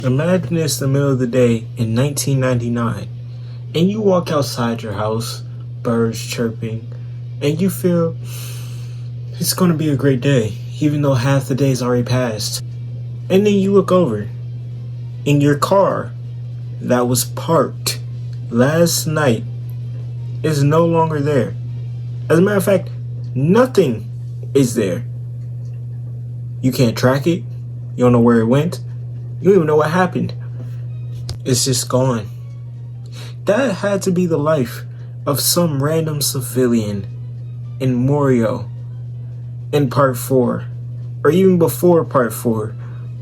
Imagine it's the middle of the day in 1999, and you walk outside your house, birds chirping, and you feel it's going to be a great day, even though half the day's already passed. And then you look over, and your car that was parked last night is no longer there. As a matter of fact, nothing is there. You can't track it. You don't know where it went. You don't even know what happened. It's just gone. That had to be the life of some random civilian in Morio in part 4, or even before part 4,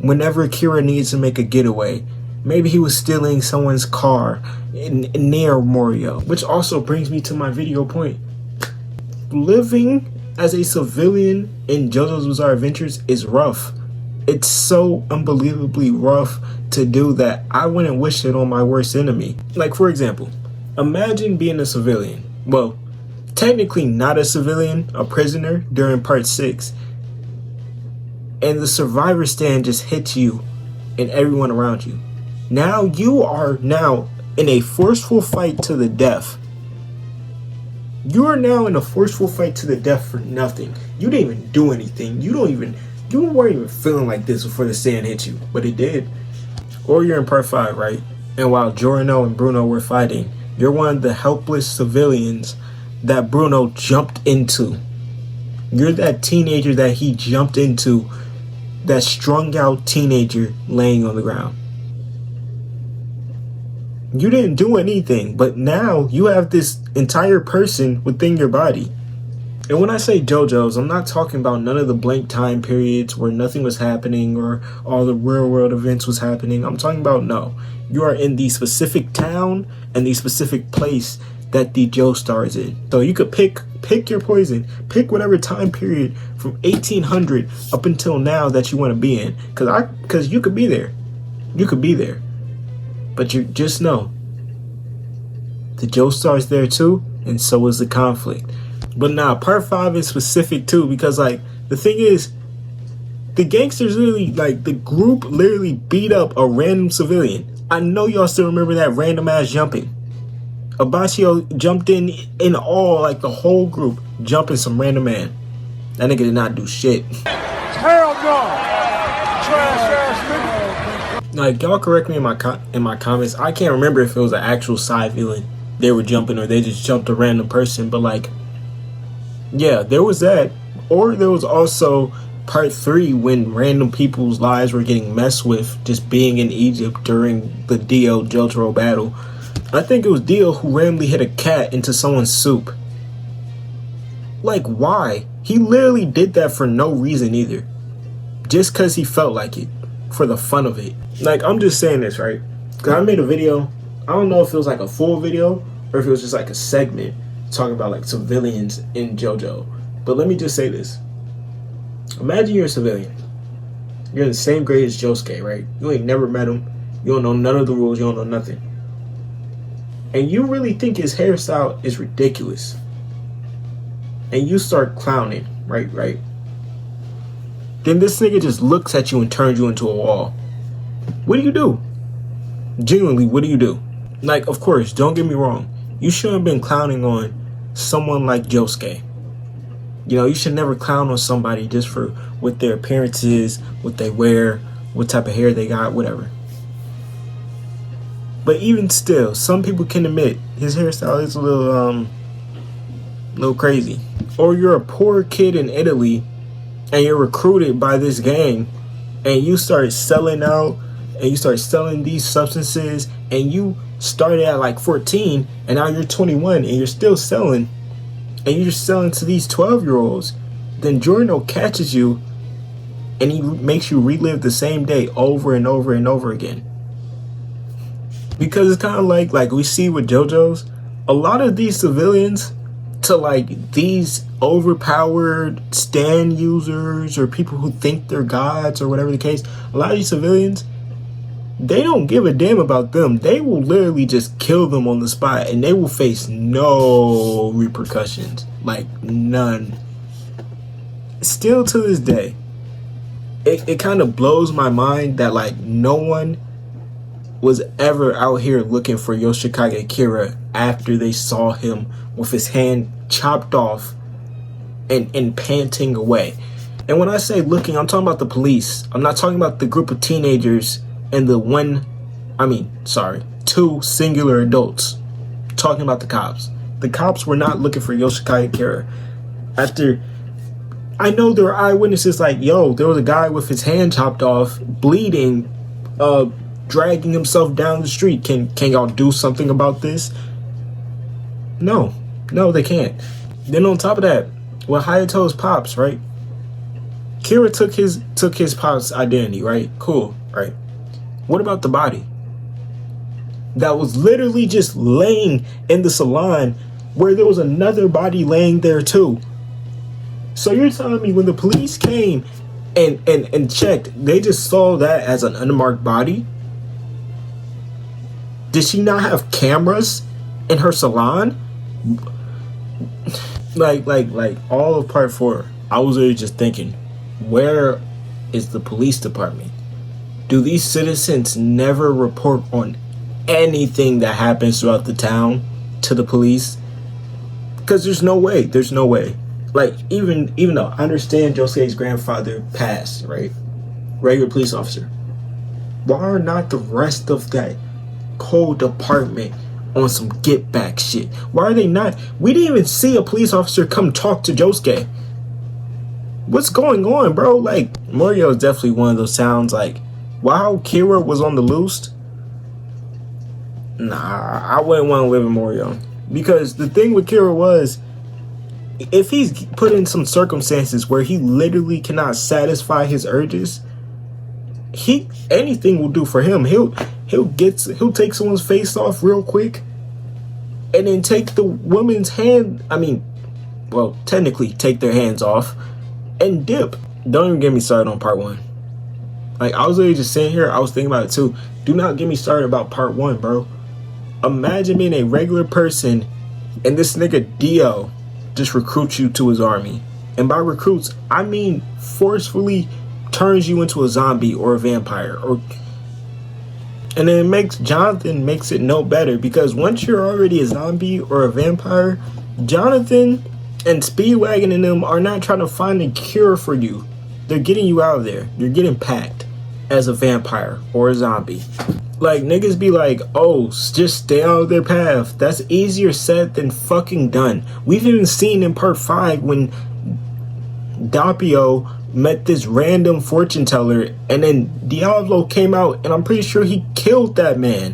whenever Kira needs to make a getaway. Maybe he was stealing someone's car near Morio. Which also brings me to my video point. Living as a civilian in JoJo's Bizarre Adventures is rough. It's so unbelievably rough to do that I wouldn't wish it on my worst enemy. Like, for example, imagine being a civilian. Well, technically not a civilian, a prisoner during part 6. And the survivor stand just hits you and everyone around you. Now you are now in a forceful fight to the death. You are now in a forceful fight to the death for nothing. You didn't even do anything. You weren't even feeling like this before the sand hit you, but it did. Or you're in part 5, right? And while Giorno and Bruno were fighting, you're one of the helpless civilians that Bruno jumped into. You're that teenager that he jumped into, that strung out teenager laying on the ground. You didn't do anything, but now you have this entire person within your body. And when I say JoJo's, I'm not talking about none of the blank time periods where nothing was happening or all the real world events was happening. I'm talking about, no, you are in the specific town and the specific place that the Joestar is in. So you could pick your poison, pick whatever time period from 1800 up until now that you want to be in. Because you could be there. You could be there. But you just know, the Joestar's there too, and so is the conflict. But now, part 5 is specific too, because like, the thing is, the gangsters literally, like, the group literally beat up a random civilian. I know y'all still remember that random ass jumping. Abashio jumped in all, like the whole group, jumping some random man. That nigga did not do shit. Hell no! Trash ass nigga! Like, y'all correct me in my comments. I can't remember if it was an actual side villain they were jumping or they just jumped a random person, but like, yeah, there was that. Or there was also part 3 when random people's lives were getting messed with just being in Egypt during the Dio Jotaro battle. I think it was Dio who randomly hit a cat into someone's soup. Like, why? He literally did that for no reason either. Just because he felt like it. For the fun of it. Like, I'm just saying this, right? Because I made a video. I don't know if it was like a full video or if it was just like a segment talking about like civilians in JoJo. But let me just say this. Imagine you're a civilian. You're in the same grade as Josuke, right? You ain't never met him. You don't know none of the rules. You don't know nothing. And you really think his hairstyle is ridiculous. And you start clowning, right? Then this nigga just looks at you and turns you into a wall. What do you do? Genuinely, what do you do? Like, of course, don't get me wrong. You shouldn't have been clowning on someone like Josuke. You know, you should never clown on somebody just for what their appearance is, what they wear, what type of hair they got, whatever. But even still, some people can admit his hairstyle is a little crazy. Or you're a poor kid in Italy and you're recruited by this gang and you start selling out and you start selling these substances and you started at like 14 and now you're 21 and you're still selling and you're just selling to these 12-year-olds. Then Giorno catches you and he makes you relive the same day over and over and over again. Because it's kind of like we see with JoJo's, a lot of these civilians to like these overpowered stand users or people who think they're gods or whatever the case, a lot of these civilians, they don't give a damn about them. They will literally just kill them on the spot and they will face no repercussions, like none. Still to this day, it kind of blows my mind that like no one was ever out here looking for Yoshikage Kira after they saw him with his hand chopped off and panting away. And when I say looking, I'm talking about the police. I'm not talking about the group of teenagers and two singular adults. I'm talking about the cops. The cops were not looking for Yoshikage Kira. After, I know there are eyewitnesses like, yo, there was a guy with his hand chopped off, bleeding, dragging himself down the street. Can y'all do something about this? No, they can't. Then on top of that, with Hayato's pops, right? Kira took his pops' identity, right? Cool, right? What about the body that was literally just laying in the salon where there was another body laying there too? So you're telling me when the police came and checked, they just saw that as an unmarked body? Did she not have cameras in her salon? Like all of part 4, I was really just thinking, where is the police department? Do these citizens never report on anything that happens throughout the town to the police? Because there's no way. Like, even though I understand Josuke's grandfather passed, right? Regular police officer. Why are not the rest of that whole department on some get back shit? Why are they not? We didn't even see a police officer come talk to Josuke. What's going on, bro? Like, Morio is definitely one of those sounds like, wow, Kira was on the loose. Nah, I wouldn't want to live in Morio. Because the thing with Kira was, if he's put in some circumstances where he literally cannot satisfy his urges, anything will do for him. He'll take someone's face off real quick and then take the woman's hand. Technically take their hands off and dip. Don't even get me started on part 1. Like, I was literally just sitting here, I was thinking about it too. Do not get me started about part 1, bro. Imagine being a regular person and this nigga Dio just recruits you to his army. And by recruits, I mean forcefully turns you into a zombie or a vampire. And then Jonathan makes it no better, because once you're already a zombie or a vampire, Jonathan and Speedwagon and them are not trying to find a cure for you. They're getting you out of there. You're getting packed as a vampire or a zombie. Like, niggas be like, oh, just stay out of their path. That's easier said than fucking done. We've even seen in part 5 when Doppio met this random fortune teller, and then Diablo came out, and I'm pretty sure he killed that man.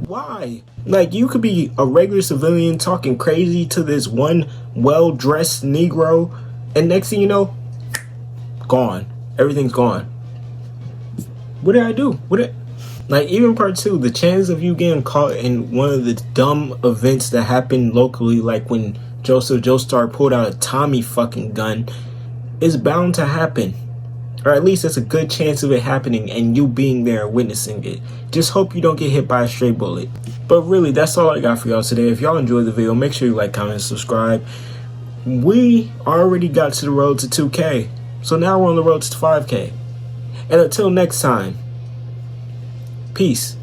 Why? Like, you could be a regular civilian talking crazy to this one well-dressed Negro, and next thing you know, gone. Everything's gone. What did I do? Like, even part 2, the chance of you getting caught in one of the dumb events that happened locally, like when Joseph Joestar pulled out a Tommy fucking gun, is bound to happen. Or at least there's a good chance of it happening and you being there witnessing it. Just hope you don't get hit by a stray bullet. But really, that's all I got for y'all today. If y'all enjoyed the video, make sure you like, comment, and subscribe. We already got to the road to 2K. So now we're on the road to 5K. And until next time, peace.